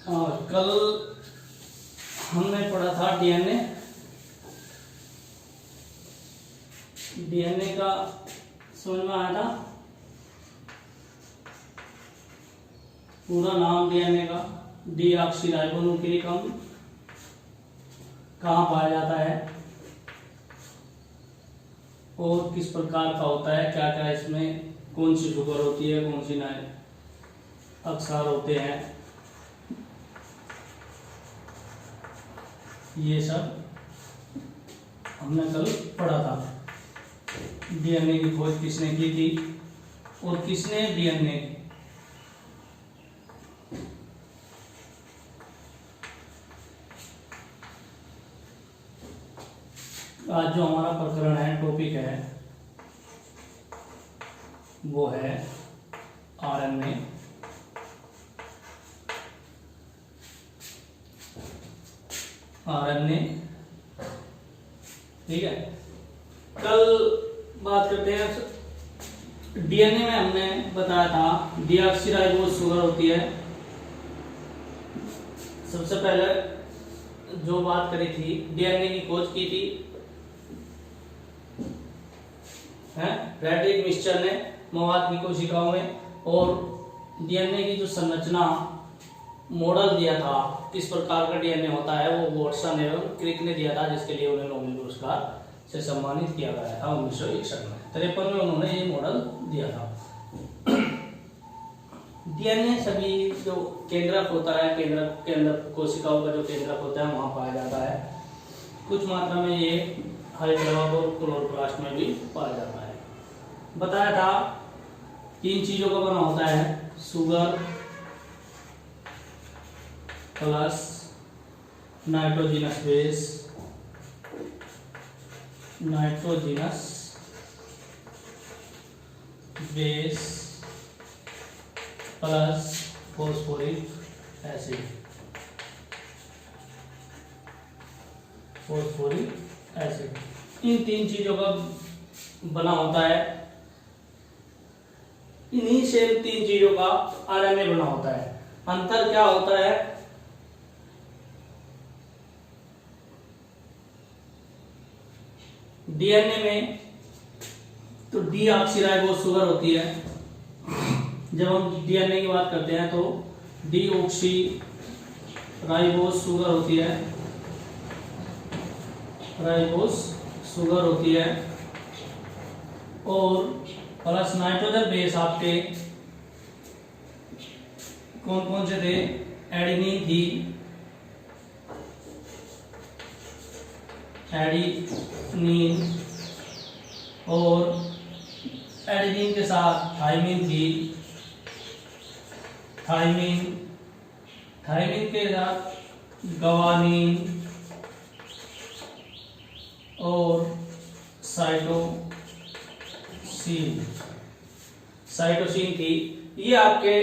कल हमने पढ़ा था डीएनए। डीएनए का समझ में आया था पूरा नाम डीएनए का, डीऑक्सीराइबोन्यूक्लिक अम्ल कहाँ पाया जाता है और किस प्रकार का होता है, क्या क्या इसमें कौन सी शुगर होती है, कौन सी नए अक्षार होते हैं, ये सब हमने कल पढ़ा था। डीएनए की खोज किसने की थी और किसने डीएनए आज जो हमारा प्रकरण है, टॉपिक है, वो है आरएनए। आरएनए, ठीक है। कल बात करते हैं डीएनए में। हमने बताया था डीऑक्सीराइबोज शुगर होती है। सबसे पहले जो बात करी थी, डीएनए की खोज की थी फ्रेडरिक मिस्चर ने मवाद की कोशिकाओं में, और डीएनए की जो संरचना मॉडल दिया था किस प्रकार का डीएनए होता है, वो वाटसन एवं क्रिक ने दिया था, जिसके लिए उन्हें नोबेल पुरस्कार से सम्मानित किया गया था 1961 में। 53 में उन्होंने ये मॉडल दिया था। डीएनए सभी जो केंद्रक होता है, केंद्रक के अंदर कोशिकाओं का जो केंद्रक होता है वहां पाया जाता है। कुछ मात्रा में ये हाइड्रोजन और क्लोरोप्लास्ट में भी पाया जाता है। बताया था 3 चीजों का बना होता है, sugar plus nitrogenous base, nitrogenous base plus phosphoric acid, phosphoric acid. इन 3 चीजों का बना होता है। इन्हीं से 3 चीजों का आरएनए बना होता है। अंतर क्या होता है? डीएनए में तो डीऑक्सीराइबोज शुगर होती है। जब हम डीएनए की बात करते हैं तो डीऑक्सीराइबोज शुगर होती है, राइबोज शुगर होती है, और प्लस नाइट्रोजन बेस आपके कौन कौन से थे? एडेनिन थी, एडेनिन, और एडेनिन के साथ थाइमिन थी, थाइमिन, थाइमिन के साथ गवानीन और साइटोसिन, साइटोसिन थी। ये आपके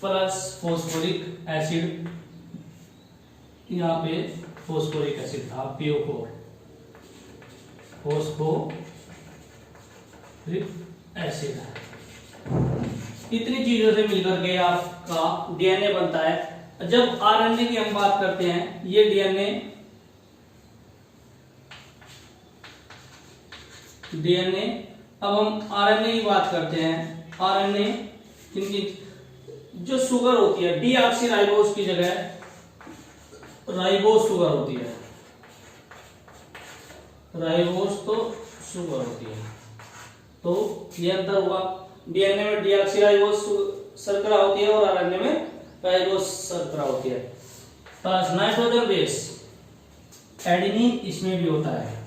प्लस फॉस्फोरिक एसिड, यहाँ पे फॉस्फोरिक एसिड था PO4, फॉस्फोरिक एसिड। इतनी चीजों से मिलकर के आपका डीएनए बनता है। जब आरएनए की हम बात करते हैं, ये डीएनए अब हम आरएनए की बात करते हैं। आरएनए किनकी? जो शुगर होती है, डीऑक्सीराइबोज की जगह राइबोज शुगर होती है। राइबोज तो शुगर होती है, तो ये अंतर हुआ। डीएनए में डीऑक्सीराइबोज शर्करा होती है और आरएनए में राइबोज शर्करा होती है। प्लस नाइट्रोजन बेस, एडेनिन इसमें भी होता है।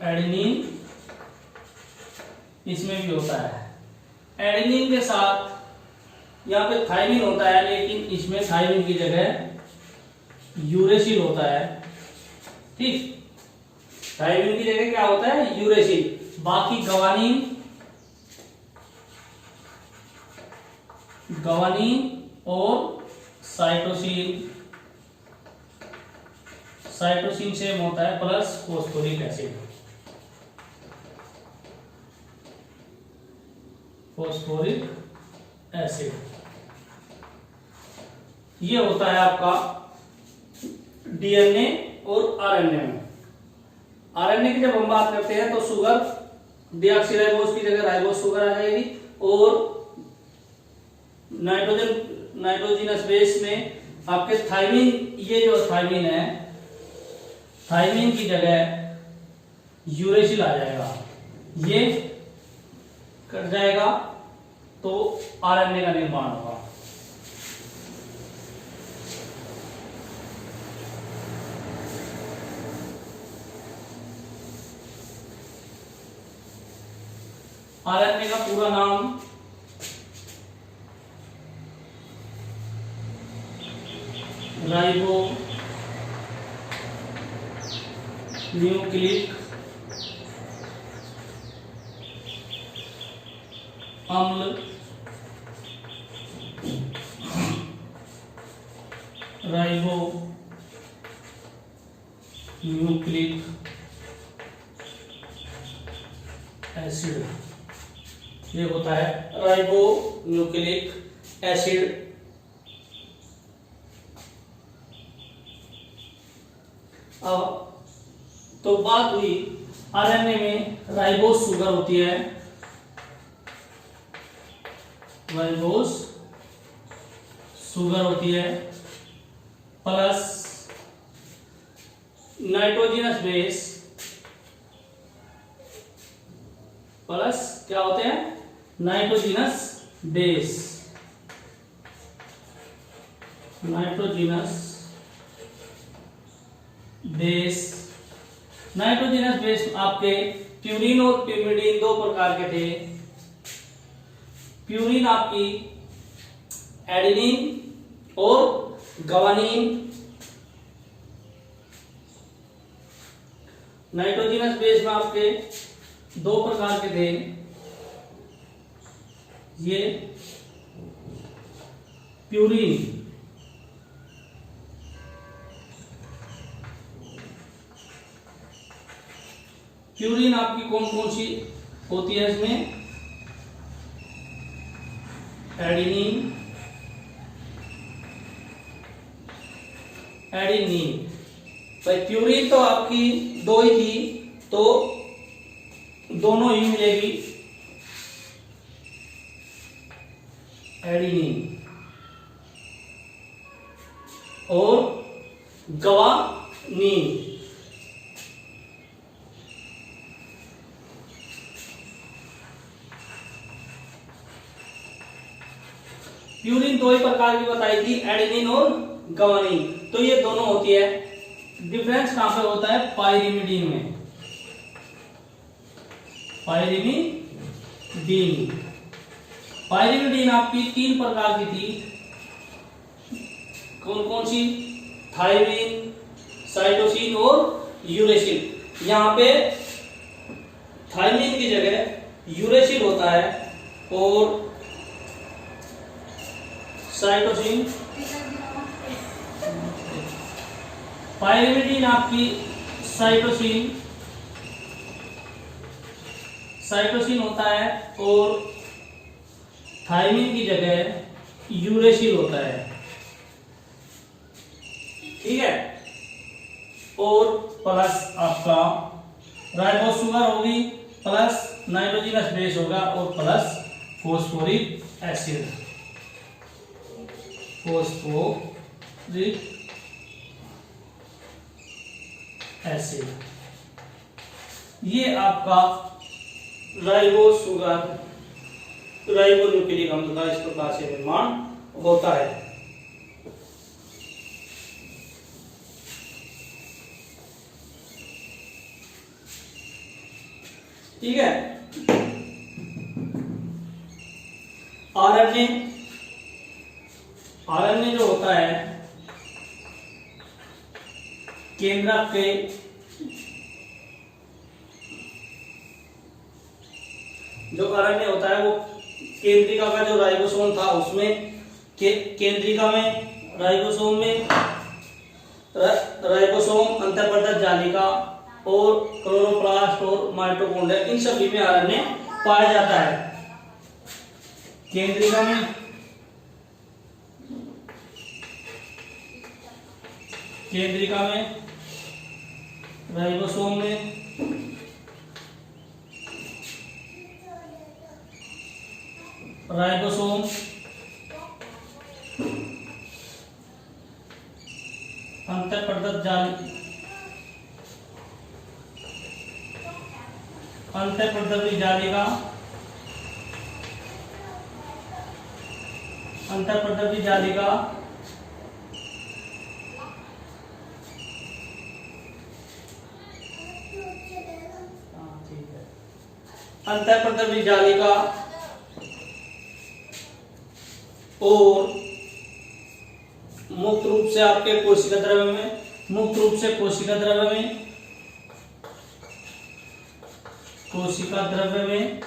एडेनिन इसमें भी होता है। एडेनिन के साथ यहाँ पे थाइमिन होता है, लेकिन इसमें थाइमिन की जगह यूरेसिल होता है। ठीक, थाइमिन की जगह क्या होता है? यूरेसिल। बाकी गवानीन, गवानीन और साइटोसिन, साइटोसिन सेम होता है, plus phosphoric acid. Phosphoric acid. ये होता है आपका डीएनए और आरएनए में। आरएनए की जब हम बात करते हैं तो शुगर डीऑक्सीराइबोज की जगह राइबोज शुगर आ जाएगी, और नाइट्रोजनस बेस में आपके थायमिन, ये जो थायमिन है, थायमिन की जगह यूरेसिल आ जाएगा, ये कट जाएगा तो आरएनए का निर्माण होगा। आरएनए का पूरा नाम राइबो न्यूक्लिक अम्ल राइबो न्यूक्लिक एसिड, ये होता है राइबो न्यूक्लिक एसिड। अब तो बात हुई आरएनए में राइबोज शुगर होती है, राइबोज शुगर होती है, प्लस नाइट्रोजनस बेस, प्लस क्या होते हैं nitrogenous base, nitrogenous base. Nitrogenous base आपके प्यूरिन और प्यूरिडीन दो प्रकार के थे। प्यूरिन आपकी एडेनिन और गवानीन, नाइट्रोजनस बेस में आपके दो प्रकार के थे, ये प्यूरिन, प्यूरिन आपकी कौन कौन सी होती है इसमें, एडेनिन, एडेनिन। भाई प्यूरिन तो आपकी दो ही थी, तो दोनों ही मिलेगी, एडेनिन और गवानीन। प्यूरिन दो ही प्रकार की बताई थी, एडेनिन और गवानीन, तो ये दोनों होती है। डिफरेंस कहां पे होता है, पाइरिमिडीन में, पाइरिमिडीन। पाइरिमिडीन आपकी तीन प्रकार की थी, कौन कौन सी, थायमिन, साइटोसिन और यूरेसिल। यहां पे थायमिन की जगह यूरेसिल होता है और साइटोसिन। पाइरिमिडीन आपकी साइटोसिन, साइटोसिन होता है और थायमिन की जगह यूरेसिल होता है, ठीक है। और प्लस आपका राइबोज शुगर होगी, प्लस नाइट्रोजनस बेस होगा और plus phosphoric acid, phosphoric acid. ये आपका राइबो शुगर, राइबो न्यूक्लिक अम्ल का इस प्रकार से निर्माण होता है। ठीक है। आरएनए, आरएनए जो होता है केंद्रक के जो आरएनए होता है वो केंद्रिका का जो राइबोसोम था उसमें, केंद्रिका में, राइबोसोम में, राइबोसोम, अंतःपरत जालिका और क्लोरोप्लास्ट और माइटोकॉन्ड्रिया, इन सभी में आरएनए पाया जाता है। केंद्रिका में, केंद्रिका में, राइबोसोम में, राइबोसोम, अंतःप्रदत्त जाली, अंतःप्रदत्त जालिका, अंतःप्रदत्त जालिका, अंतःप्रदत्त जालिका और मुक्त रूप से आपके कोशिका द्रव्य में, मुक्त रूप से कोशिका द्रव्य में, कोशिका द्रव्य में,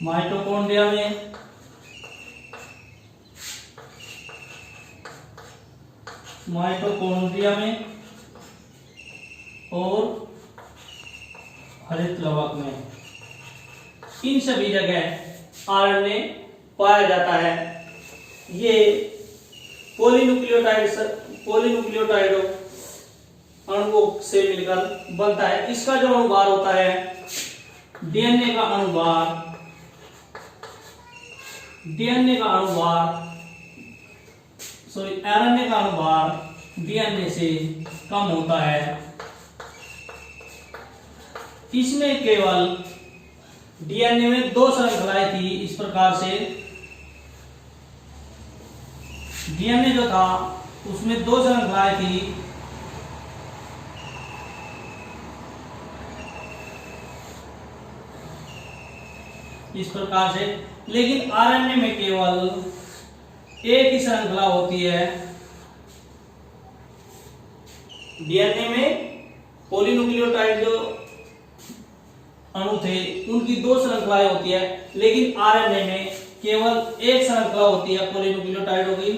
माइटोकॉन्ड्रिया में, माइटोकॉन्ड्रिया में और हरित लवक में, इन सभी जगह आरएनए पाया जाता है। ये पॉलीन्यूक्लियोटाइड अणुओं से मिलकर बनता है। इसका जो अणुभार होता है, डीएनए का अणुभार, डीएनए का अणुभार सॉरी आरएनए का अणुभार डीएनए से कम होता है। इसमें केवल डीएनए में 2 श्रृंखलाएं थी। इस प्रकार से डीएनए जो था उसमें 2 श्रृंखलाएं थी। इस प्रकार से, लेकिन आरएनए में केवल एक ही श्रृंखला होती है। डीएनए में पॉलीन्यूक्लियोटाइड जो अणु थे उनकी 2 श्रृंखलाएं होती है, लेकिन आरएनए में केवल एक श्रृंखला होती है पॉलीन्यूक्लियोटाइडों की,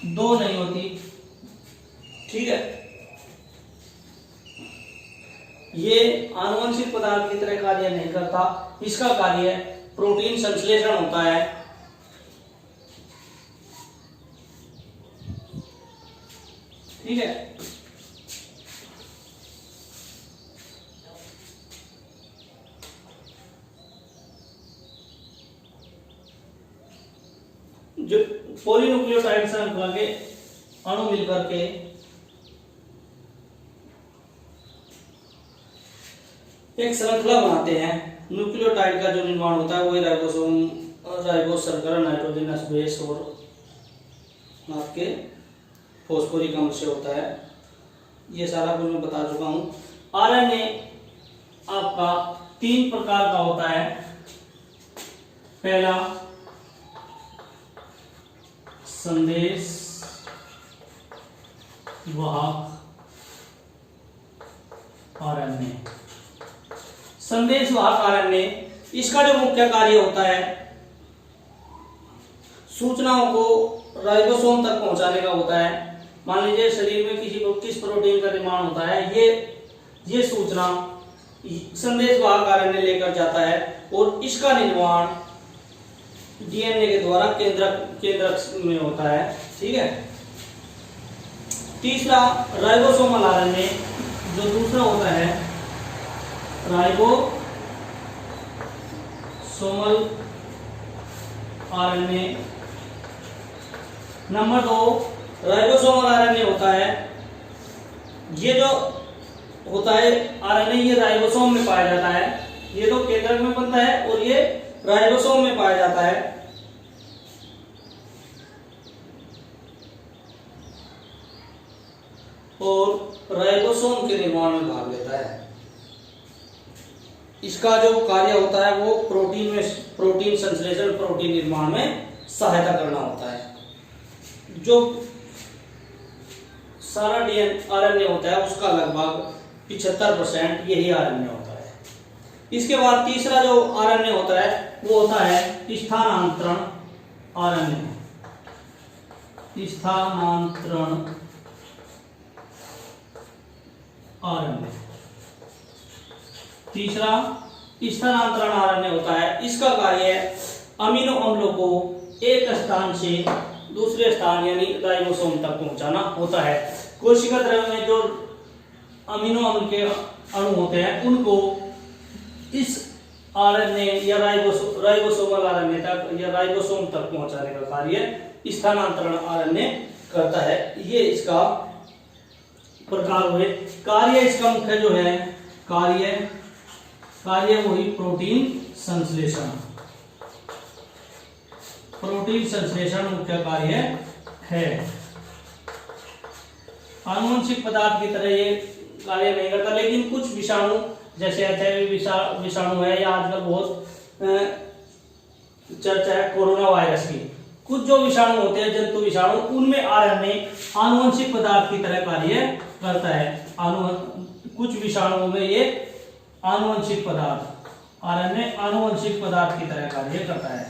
2 नहीं होती। ठीक है, ये आनुवंशिक पदार्थ की तरह कार्य नहीं करता। इसका कार्य प्रोटीन संश्लेषण होता है। ठीक है, जो पॉलीन्यूक्लियोटाइड श्रृंखला के अणु मिलकर के एक श्रृंखला बनाते हैं। न्यूक्लियोटाइड का जो निर्माण होता है वही राइबोसोम, राइबोस शर्करा, नाइट्रोजनस बेस और आपके फॉस्फोरिक अम्ल से होता है। ये सारा कुछ मैं बता चुका हूं। आरएनए आपका 3 प्रकार का होता है। पहला संदेश वाहक आरएनए। संदेश वाहक आरएनए, इसका जो मुख्य कार्य होता है सूचनाओं को राइबोसोम तक पहुंचाने का होता है। मान लीजिए शरीर में किस प्रोटीन का निर्माण होता है, ये सूचना संदेश वाहक आरएनए लेकर जाता है और इसका निर्माण डीएनए के द्वारा केंद्रक में होता है। ठीक है, तीसरा राइबोसोमल आरएनए, जो दूसरा होता है ribosomal RNA. Number 2 ribosomal RNA होता है। ये जो होता है आरएनए, ये राइबोसोम में पाया जाता है। ये तो केंद्रक में बनता है और ये राइबोसोम में पाया जाता है। और राइबोसोम के निर्माण में भाग लेता है। इसका जो कार्य होता है वो प्रोटीन संश्लेषण, प्रोटीन निर्माण में सहायता करना होता है। जो सारा आरएनए होता है उसका लगभग 75% यही आरएनए होता है। इसके बाद तीसरा जो आरएनए होता है वो होता है स्थानांतरण आरएनए। स्थानांतरण आरएनए। तीसरा स्थानांतरण आरएनए होता है। इसका कार्य अमीनो अम्लों को एक स्थान से दूसरे स्थान यानी राइबोसोम तक पहुंचाना होता है। कोशिका द्रव्य में जो अमीनो अम्ल के अणु होते हैं उनको इस आरएनए या राइबोसोमल आरएनए तक या राइबोसोम तक पहुंचाने का कार्य स्थानांतरण आरएनए करता है। ये इसका प्रकार हुए। कार्य इसका मुख्य जो है कार्य वही प्रोटीन संश्लेषण। प्रोटीन संश्लेषण मुख्य कार्य है। आनुवंशिक पदार्थ की तरह ये कार्य नहीं करता, लेकिन कुछ विषाणु जैसे HIV विषाणु है या आजकल बहुत चर्चा है कोरोना वायरस की, कुछ जो विषाणु होते हैं जंतु विषाणु, उनमें आरएनए आनुवंशिक पदार्थ की तरह कार्य करता है। कुछ विषाणुओं में ये आनुवंशिक पदार्थ आरएनए आनुवंशिक पदार्थ की तरह कार्य करता है।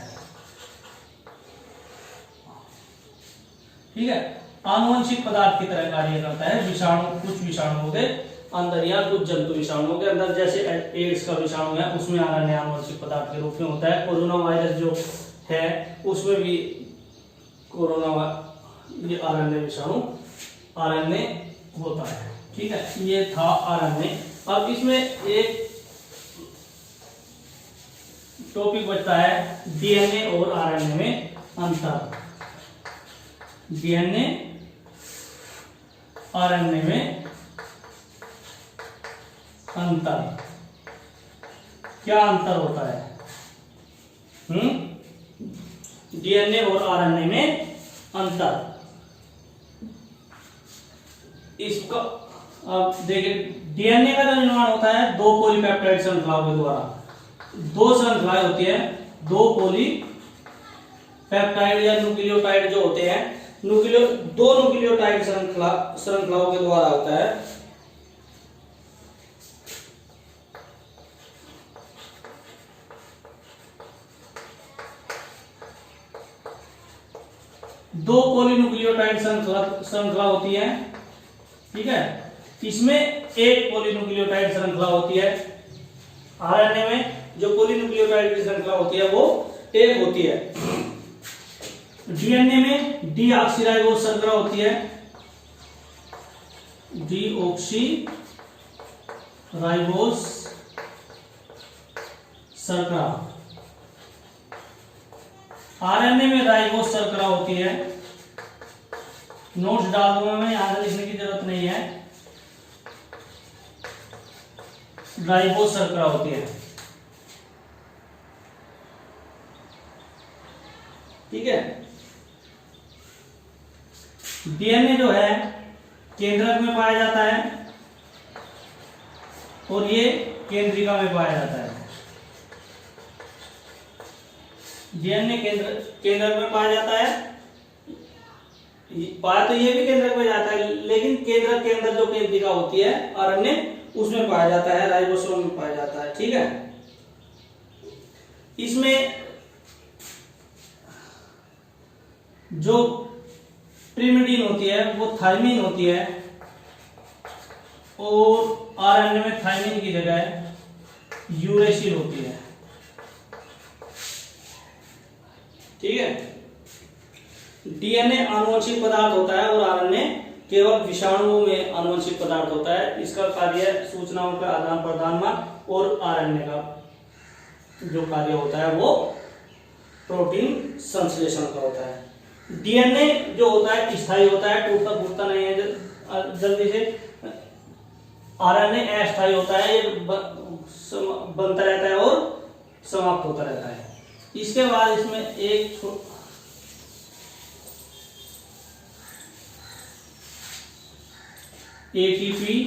ठीक है, आनुवंशिक पदार्थ की तरह कार्य करता है। विषाणु कुछ विषाणुओं के अंदर या कुछ जंतु विषाणुओं के अंदर, जैसे एड्स का विषाणु है उसमें आरएनए आनुवंशिक पदार्थ के रूप में होता है। कोरोना वायरस जो है उसमें भी ये आरएनए विषाणु आरएनए होता है। ठीक है, ये था आरएनए। अब इसमें एक टॉपिक बचता है डीएनए और आरएनए में अंतर। डीएनए आरएनए में अंतर, क्या अंतर होता है? डीएनए और आरएनए में अंतर। इसका आप देखिए, डीएनए का जो निर्माण होता है दो पॉलीपेप्टाइड श्रृंखलाओं के द्वारा। दो श्रृंखलाएं होती है, दो पॉलीपेप्टाइड या न्यूक्लियोटाइड जो होते हैं, दो न्यूक्लियोटाइड श्रृंखलाओं के द्वारा होता है। दो पॉलीन्यूक्लियोटाइड श्रृंखला होती है। ठीक है, इसमें एक पॉलीन्यूक्लियोटाइड श्रृंखला होती है। आरएनए में जो पॉलीन्यूक्लियोटाइड की श्रृंखला होती है वो एक होती है। डीएनए में डीऑक्सीराइबोस श्रृंखला होती है। डीऑक्सीराइबोस श्रृंखला। आरएनए में राइबोस श्रृंखला होती है। नोट्स डाल दूंगा मैं, यहां लिखने की जरूरत नहीं है। राइबोस श्रृंखला होती है। ठीक है, डीएनए जो है केंद्रक में पाया जाता है और ये केंद्रिका में पाया जाता है। डीएनए केंद्रक में पाया जाता है, पाया तो ये भी केंद्रक में जाता है, लेकिन केंद्रक के अंदर जो केंद्रिका होती है आरएनए उसमें पाया जाता है, राइबोसोम में पाया जाता है। ठीक है, इसमें जो प्रिमिडीन होती है वो थायमिन होती है और आरएनए में थायमिन की जगह यूरेसिल होती है। ठीक है, डीएनए आनुवंशिक पदार्थ होता है और आरएनए केवल विषाणुओं में आनुवंशिक पदार्थ होता है। इसका कार्य सूचनाओं का आदान प्रदान में, और आरएनए का जो कार्य होता है वो प्रोटीन संश्लेषण का होता है। डीएनए जो होता है स्थायी होता है, टूटता फूटता नहीं है जल्दी से। आरएनए अस्थायी होता है, ये बनता रहता है और समाप्त होता रहता है। इसके बाद इसमें एक एटीपी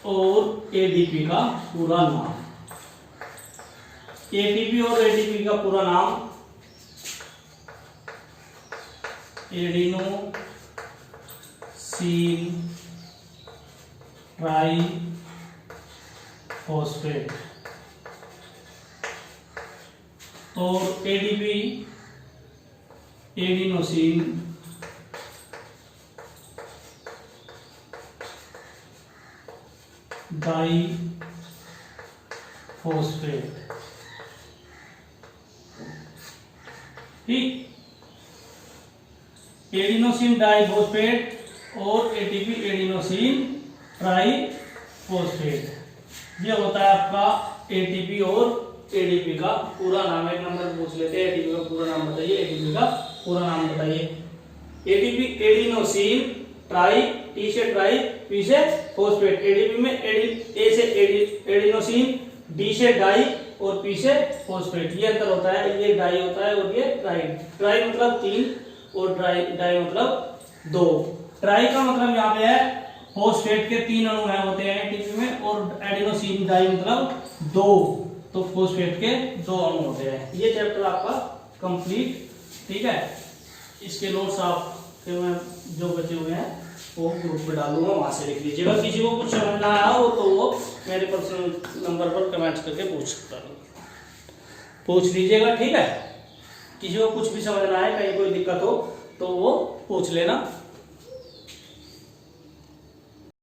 और एडीपी का पूरा नाम। एटीपी और एडीपी का पूरा नाम एडिनो सीन ट्राई फॉस्फेट और एडीपी एडिनोसिन डाई फोस्फेट। ठीक, एडिनोसिन डाइफॉस्फेट और एटीपी एडिनोसिन ट्राइफॉस्फेट, ये होता है आपका एटीपी और एडीपी का पूरा नाम। एक नंबर पूछ लेते हैं, एटीपी का पूरा नाम बताइए, एटीपी का पूरा नाम बताइए। एटीपी एडिनोसिन ट्राई, टी से ट्राई, पी से फॉस्फेट। एडीपी में ए से एडिनोसिन, डी से डाई और पी से फॉस्फेट। ये अंतर होता है, ये डाई होता है और ये ट्राई। ट्राई मतलब 3 और डाई मतलब 2। ट्राई का मतलब यहाँ पे है फॉस्फेट के 3 अणु होते हैं एटीपी में, और एडिनोसिन डाई मतलब 2, तो फॉस्फेट के 2 अणु होते हैं। ये चैप्टर आपका कंप्लीट। ठीक है, इसके नोट्स आप मैं जो बचे हुए हैं वो ग्रुप में डालूंगा, वहां से लिख लीजिएगा। किसी को कुछ समझना आया हो तो वो मेरे पर्सनल नंबर पर कमेंट करके पूछ लीजिएगा। ठीक है, किसी को कुछ भी समझना है, कहीं कोई दिक्कत हो तो वो पूछ लेना।